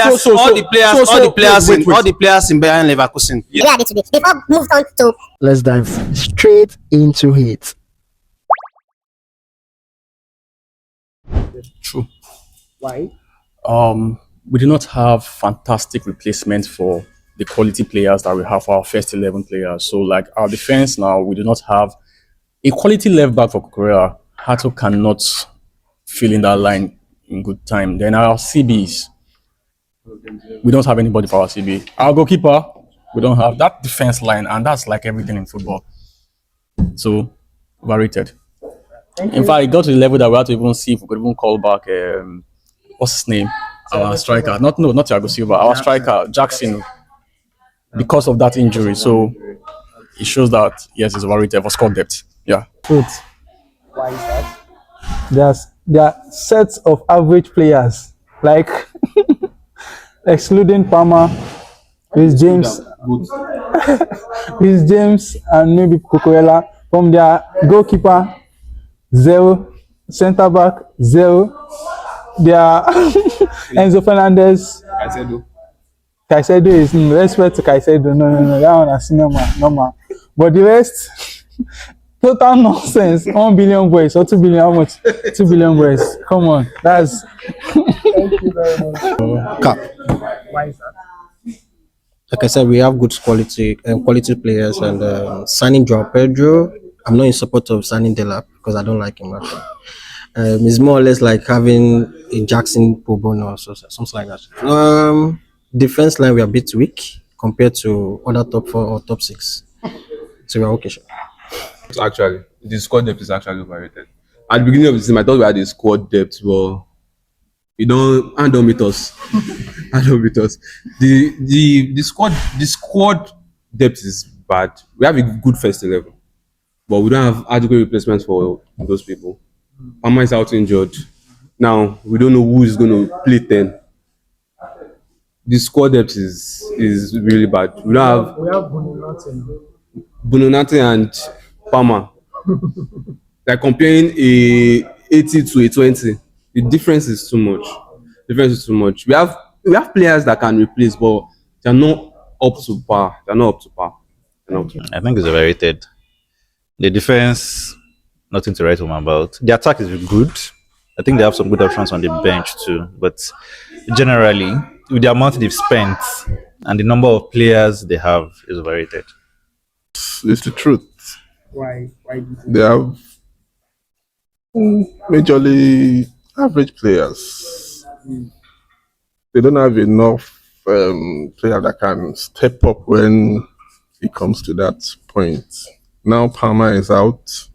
All the players in Bayern Leverkusen. Where are they today? They've all moved on to. Let's dive straight into it. True. Why? We do not have fantastic replacements for the quality players that we have for our first 11 players. So, like our defense now, we do not have a quality left back for Korea. Hato cannot fill in that line in good time. Then our CBs, we don't have anybody for our CB. Our goalkeeper, we don't have that defense line, and that's like everything in football. So, overrated. In fact, it got to the level that we had to even see if we could even call back, what's his name? Our striker. Not Thiago Silva. Our striker, Jackson, because of that injury. So, it shows that, yes, it's overrated for squad depth. Yeah. Truth. Why is that? There are sets of average players, like excluding Palmer, with James, and maybe Cucurella. From their goalkeeper, 0, centre back, 0. Their Enzo Fernandez. Caicedo is respect to Caicedo. No, that one is normal. But the rest, total nonsense. 1 billion boys or 2 billion. How much? 2 billion boys. Come on, that's. Thank you very much. Cap. Why is that? Like I said, we have good quality players, and signing Joao Pedro. I'm not in support of signing Delap because I don't like him actually. It's more or less like having a Jackson Pro Bono or something like that. Defense line we are a bit weak compared to other top 4 or top 6. So we're okay. Actually, the squad depth is actually overrated. At the beginning of the season, I thought we had a squad depth, but we don't meet us. The squad depth is bad. We have a good first 11, but we don't have adequate replacements for those people. Palmer is out injured. Now we don't know who is going to play 10. The squad depth is really bad. We have Bononate and Palmer. Like comparing a 80 to a 20, the difference is too much. We have players that can replace, but they're not up to par. I think it's overrated. The defense, nothing to write home about. The attack is good. I think they have some good options on the bench too. But generally, with the amount they've spent and the number of players they have, is overrated. It's the truth. Why? They have majorly average players. They don't have enough players that can step up when it comes to that point. Now Palmer is out,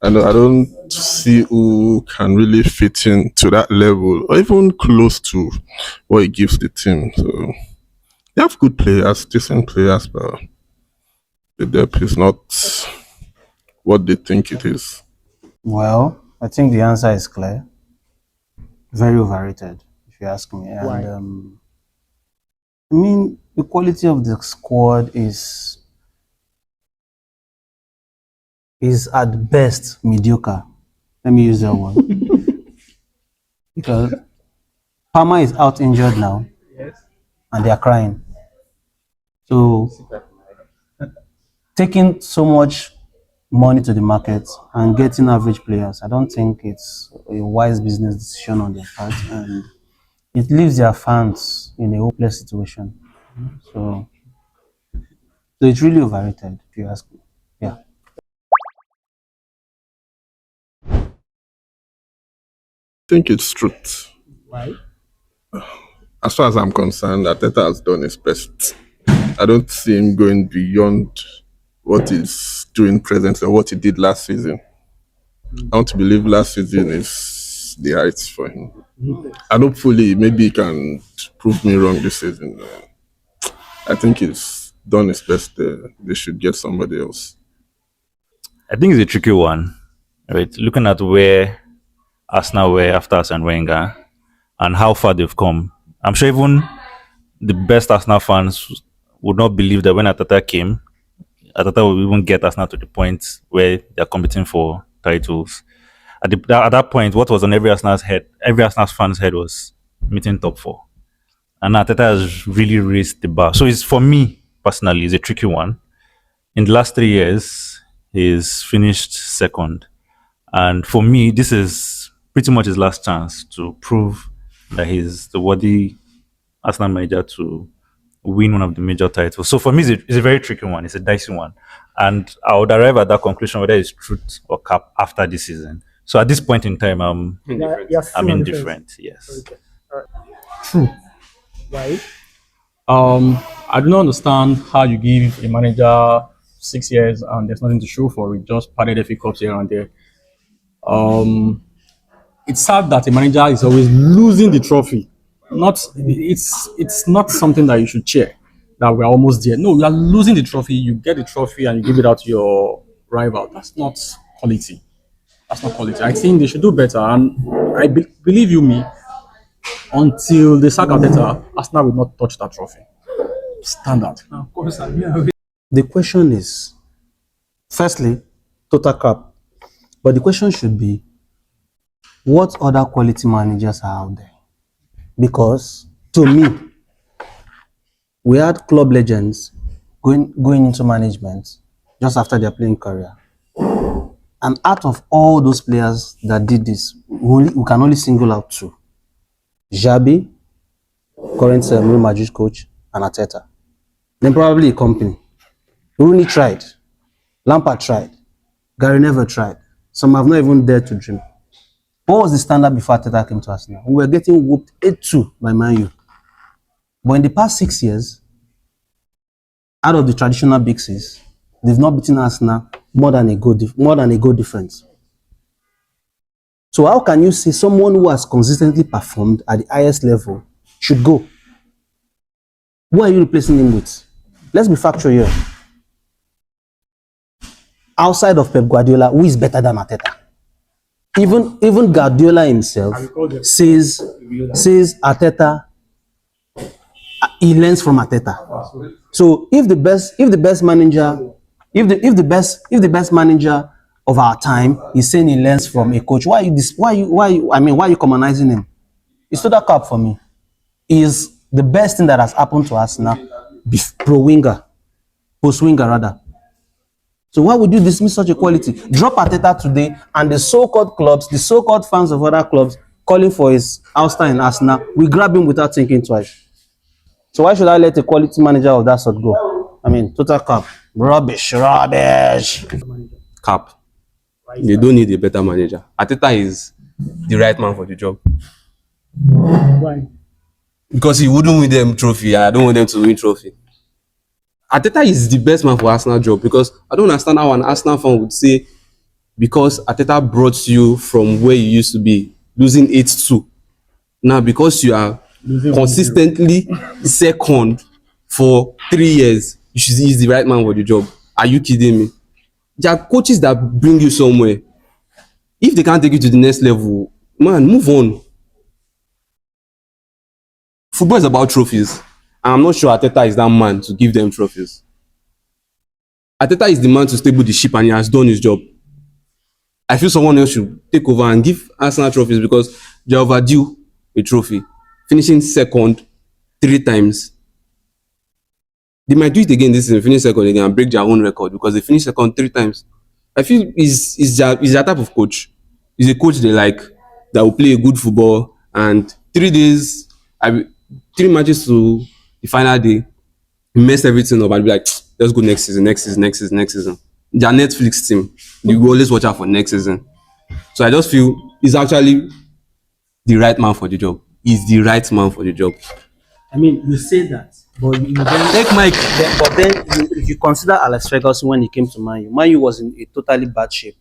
and I don't see who can really fit into that level or even close to what he gives the team. So they have good players, decent players, but the depth is not what they think it is. Well, I think the answer is clear. Very overrated, if you ask me. And Why? I mean, the quality of the squad is at best mediocre. Let me use that one. Because Palmer is out injured now. Yes. And they are crying. So taking so much money to the market and getting average players, I don't think it's a wise business decision on their part, and it leaves their fans in a hopeless situation. So it's really overrated, if you ask me. Yeah. I think it's truth. Why? As far as I'm concerned, Arteta has done his best. I don't see him going beyond what he's doing presently or what he did last season. I want to believe last season is the heights for him. And hopefully, maybe he can prove me wrong this season. I think he's done his best. They should get somebody else. I think it's a tricky one. Right? Looking at where Arsenal were after Arsene Wenger and how far they've come, I'm sure even the best Arsenal fans would not believe that when Arteta came, Arteta will even get Arsenal to the point where they're competing for titles. At that point, what was on every Arsenal fan's head was meeting top 4. and Arteta has really raised the bar. So it's, for me personally, it's a tricky one. In the last 3 years, he's finished second, and for me, this is pretty much his last chance to prove that he's the worthy Arsenal manager to win one of the major titles. So for me, it's a very tricky one. It's a dicey one, and I would arrive at that conclusion whether it's truth or cap after this season. So at this point in time, Yes, I'm indifferent. Yes. Okay. All right. Why? I do not understand how you give a manager 6 years and there's nothing to show for it, just padded FA Cups here and there. It's sad that a manager is always losing the trophy. It's not something that you should cheer that we're almost there. No, you are losing the trophy, you get the trophy and you give it out to your rival. That's not quality. That's not quality. I think they should do better. And believe you me, until they sack Arteta, Arsenal will not touch that trophy. Standard. Of course, I'm here. The question is, firstly, total cap. But the question should be, what other quality managers are out there? Because to me, we had club legends going into management just after their playing career. And out of all those players that did this, we can only single out two. Xabi, current Real Madrid coach, and Arteta. Then probably a company. Rooney tried. Lampard tried. Gary Neville tried. Some have not even dared to dream. What was the standard before Arteta came to Arsenal? We were getting whooped 8-2 by Man U. But in the past 6 years, out of the traditional big six, they've not beaten Arsenal more than a goal difference. So how can you say someone who has consistently performed at the highest level should go? Who are you replacing him with? Let's be factual here. Outside of Pep Guardiola, who is better than Arteta? Even Guardiola himself says Arteta, he learns from Arteta. So if the best manager of our time is saying he learns from a coach, why are you commonizing him? It's total cap for me. He is the best thing that has happened to us now, post-winger rather. So why would you dismiss such a quality? Drop Arteta today, and the so-called clubs, the so-called fans of other clubs calling for his ouster in Arsenal, we grab him without thinking twice. So why should I let a quality manager of that sort go? I mean, total cap. Rubbish. Cap. They don't need a better manager. Arteta is the right man for the job. Why? Because he wouldn't win them trophy, and I don't want them to win trophy. Arteta is the best man for Arsenal job, because I don't understand how an Arsenal fan would say, because Arteta brought you from where you used to be, losing 8-2. Now, because you are consistently second for 3 years, he's the right man for the job. Are you kidding me? There are coaches that bring you somewhere. If they can't take you to the next level, man, move on. Football is about trophies. And I'm not sure Arteta is that man to give them trophies. Arteta is the man to stable the ship, and he has done his job. I feel someone else should take over and give Arsenal trophies, because they are overdue a trophy. Finishing second 3 times. They might do it again this season, finish second again and break their own record, because they finished second 3 times. I feel he's their type of coach. He's a coach they like, that will play a good football, and 3 days, 3 matches to the final day, he messed everything up and be like, let's go next season. Their Netflix team, you always watch out for next season. So I just feel he's actually the right man for the job. He's the right man for the job. I mean, you say that, but you then take Mike. But then, if you consider Alex Ferguson when he came to Man U, Man U was in a totally bad shape.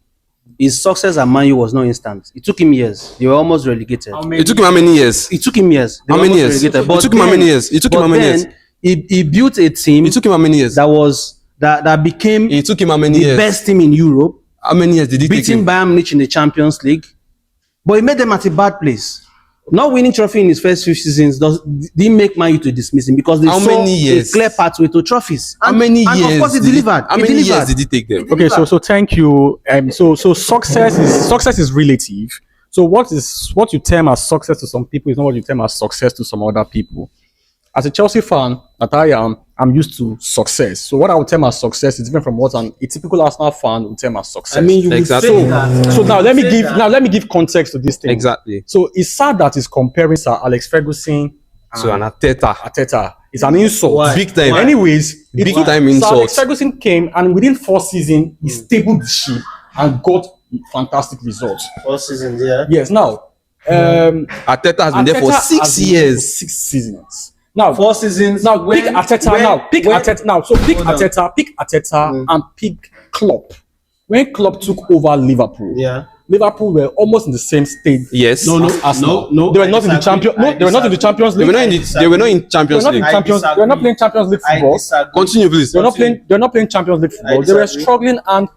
His success at Man U was no instant. It took him years. They were almost relegated. It took him how many years? It took him years. How many years? It took him how many years? It took him how many years? He built a team. It took him how many years? That became It took him how many the years? best team in Europe. How many years did he take Beating him? Bayern Munich in the Champions League. But he made them at a bad place. Not winning trophy in his first few seasons didn't make Man U to dismiss him, because they How saw many years? a clear pathway to trophies. How many years? And of course, he delivered. How many years did he take them? Okay, so thank you. So success is relative. So what you term as success to some people is not what you term as success to some other people. as a Chelsea fan that I am, I'm used to success. So what I would term as success is different from what a typical Arsenal fan would term as success. I mean, you would Exactly. say that. So let me give context to this thing. Exactly. So it's sad that he's comparing Sir Alex Ferguson So an and Arteta. Arteta. It's an insult. Why? Big time. Why? Anyways, Big it's- time Sir insult. Alex Ferguson came and within 4 seasons he stabled the ship and got fantastic results. 4 seasons, yeah. Yes, now Arteta has been there for Arteta 6 has been there for years. 6 seasons. Now 4 seasons. Now pick Arteta. Pick Arteta now. So pick Hold on. Arteta and pick Klopp. When Klopp took over Liverpool, Yeah. Liverpool were almost in the same state. Yes. as Arsenal. no, They were I not in the disagree. champion. No, I they were not in the disagree. Champions They League. were not in the, they were not in They were Champions not in League. Champions. They were not playing Champions League I football. disagree. Continue, please. They were not playing. They were not playing Champions League football. They were disagree. struggling and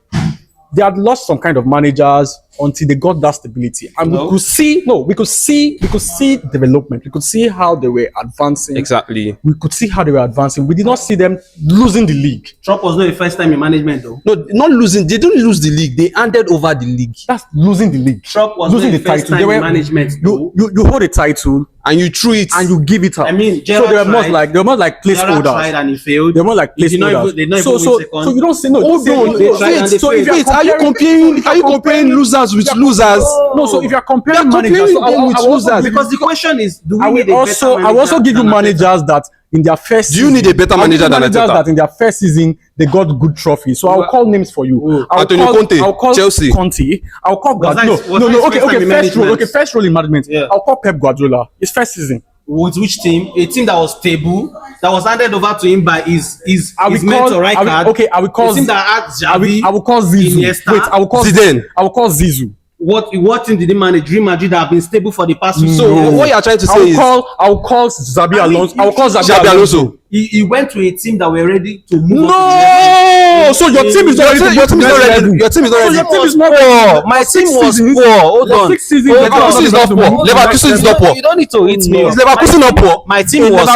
they had lost some kind of managers until they got that stability. And we could see development. We could see how they were advancing. Exactly. We could see how they were advancing. We did not see them losing the league. Trump was not the first time in management, though. No, not losing. They don't lose the league. They handed over the league. That's losing the league. Trump was losing not the the first title. time They in were management, though. you hold a title And you threw it. and you give it up. I mean, so Gerrard they were more tried. like Gerrard placeholders. tried and he failed. They were more like They did not placeholders. even- they did not So even so win second. so you don't say no. Hold don't on. say no. They tried and they Wait, so failed. wait, are you comparing losers with losers? No, so if you're comparing You're managers, comparing so them with I will also losers. give Because the question is, do we I need will a also better I will also give you than Arteta? managers that in their first Do you need a better I'll give manager you than managers Arteta? that in their first season they got good trophies. So I'll call names for you. I'll Antonio call, Conte, I'll call Chelsea. Conte. I'll call Was that no, his- was no, that no. his Okay, first okay. time in First role, management? okay. First role in management. Yeah. I'll call Pep Guardiola. His first season. With which team? A team that was stable, that was handed over to him by his I will mentor, call. right card. I will call. A team that had Xavi. I will call Zizou. Iniesta. Wait, I will call Zidane. I will call Zizou. What team did he manage? Real Madrid that have been stable for the past few So seasons. what you are trying to I say will is call. I will call Xabi I mean, Alonso. I will call Xabi Xabi Alonso. Alonso. He went to a team that were ready to move on to the No, So your team is your already team, your team is not ready. Your team is not So ready. your team is not poor. My For team 6 was seasons. poor. Hold For on. 6 seasons. Leverkusen is not poor. Leverkusen is not poor. You don't need to hit me. Is Leverkusen not poor? My team was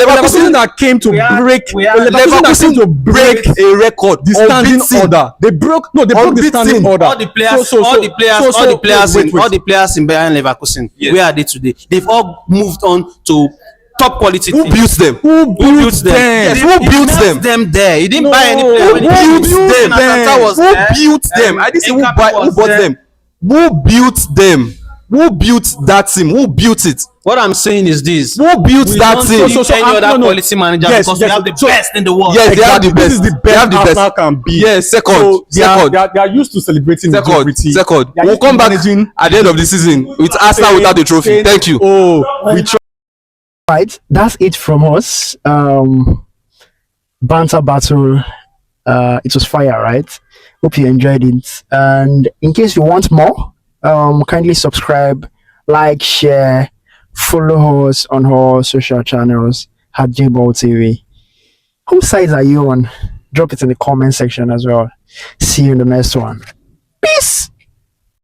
Leverkusen that came to We are- break. we are- Leverkusen that came to break a record. the standing Unbeaten. order. They broke the Unbeaten. standing order. all the players, all the players in Bayern Leverkusen. Yes. Where are they today? They've all moved on to top quality Who teams. built them? Who built them? Yes, who built them? Them there. He didn't No, buy any player. Who when he built came. them? Arteta was Who there. built them? I didn't say who Ekapi was bought there. them. Who built them? Who built that team? Who built it? What I'm saying is this: Who built we that don't team? need any other no, no. quality manager Yes, because yes. we have the So- best in the world. Yes, they have the This best. is the They have best the best. Arsenal can be. Yes, second. So they Second. are used to celebrating Second. mediocrity. Second. They are We'll used to come back managing- at the end of the season with Arsenal without the trophy. saying, Thank you. Oh, we try. Right, that's it from us. Banter Battle. It was fire, right? Hope you enjoyed it. And in case you want more, kindly subscribe, like, share, follow us on all social channels at JBall TV. Whose side are you on? Drop it in the comment section as well. See you in the next one. Peace.